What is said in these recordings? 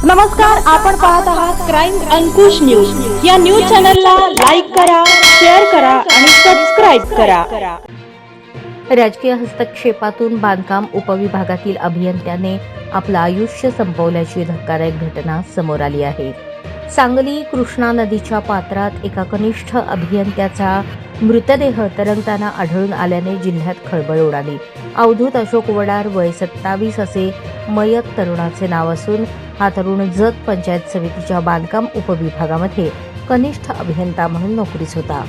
नमस्कार, आपण पाहत आहात क्राईम अंकुश न्यूज। या न्यूज चॅनलला लाईक करा, शेअर करा आणि सबस्क्राईब करा। राजकीय हस्तक्षेपातून बांधकाम उपविभागातील अभियंत्याने आपलं आयुष्य संपवल्याची धक्कादायक घटना समोर आली आहे। सांगली कृष्णा नदीच्या पात्रात एका कनिष्ठ अभियंत्याचा मृतदेह तरंगताना आढळून आल्याने जिल्ह्यात खळबळ उडाली। अवधूत अशोक वडार वय 27 असे मयत तरुणाचे नाव असून हा तरुण जत पंचायत समितीच्या बांधकाम उपविभागामध्ये कनिष्ठ अभियंता म्हणून नोकरीस होता।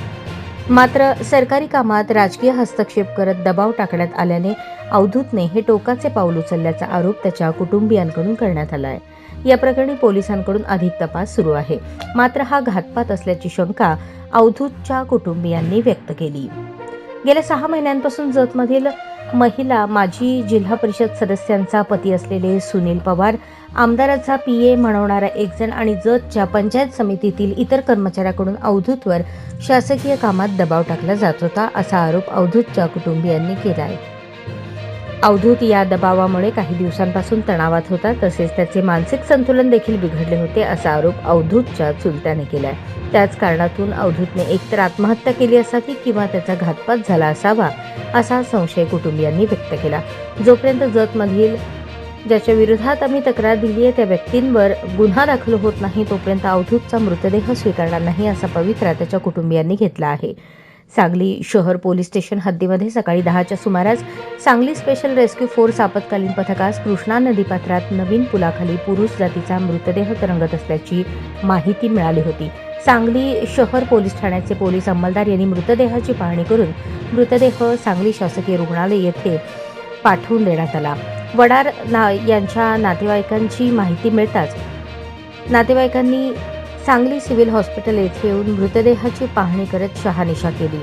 मात्र सरकारी कामात राजकीय हस्तक्षेप करत दबाव टाकण्यात आल्याने अवधूतने हे टोकाचे पाऊल उचलल्याचा आरोप त्याच्या कुटुंबियांकडून करण्यात आला आहे। या प्रकरणी पोलिसांकडून अधिक तपास सुरू आहे। मात्र हा घातपात असल्याची शंका अवधूतच्या कुटुंबियांनी व्यक्त केली। गेल्या 6 महिन्यांपासून जतमधील महिला माजी जिल्हा परिषद सदस्यांचा पती असलेले सुनील पवार, आमदाराचा पीए म्हणवणारा एकजण आणि जतच्या पंचायत समितीतील इतर कर्मचाऱ्याकडून अवधूतवर शासकीय कामात दबाव टाकला जात होता, असा आरोप अवधूतच्या कुटुंबियांनी केला आहे। अवधूत या दबावामुळे काही दिवसांपासून तणावात होता, तसेच त्याचे मानसिक संतुलन देखील बिघडले होते, असा आरोप अवधूतच्या चुलत्याने केला आहे। त्याच कारणातून अवधूतने एकतर आत्महत्या केली असावी किंवा त्याचा घातपात झाला असावा, असा संशय कुटुंबियांनी व्यक्त केला। जोपर्यंत जतमधील ज्याच्या विरोधात आम्ही तक्रार दिली आहे त्या व्यक्तींवर गुन्हा दाखल होत नाही तोपर्यंत अवधूतचा मृतदेह स्वीकारणार नाही, असा पवित्रा त्याच्या कुटुंबियांनी घेतला आहे। सांगली शहर पोलीस स्टेशन हद्दीमध्ये सकाळी 10च्या सुमारास सांगली स्पेशल रेस्क्यू फोर्स आपत्कालीन पथकास कृष्णा नदीपात्रात नवीन पुलाखाली पुरुष जातीचा मृतदेह तरंगत असल्याची माहिती मिळाली होती। सांगली शहर पोलीस ठाण्याचे पोलीस अंमलदार यांनी मृतदेहाची पाहणी करून मृतदेह सांगली शासकीय रुग्णालय येथे पाठवून देण्यात आला। वडार यांच्या नातेवाईकांची माहिती मिळताच नातेवाईकांनी सांगली सिव्हिल हॉस्पिटल येथे येऊन मृतदेहाची पाहणी करत शहानिशा केली,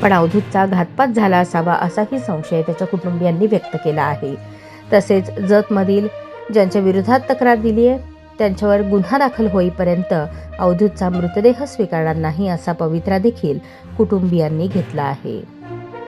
पण अवधूतचा घातपात झाला असावा असाही संशय त्याच्या कुटुंबियांनी व्यक्त केला आहे। तसेच जतमधील ज्यांच्या विरोधात तक्रार दिली आहे त्यांच्यावर गुन्हा दाखल होईपर्यंत अवधूतचा मृतदेह स्वीकारणार नाही, असा पवित्रा देखील कुटुंबियांनी घेतला आहे।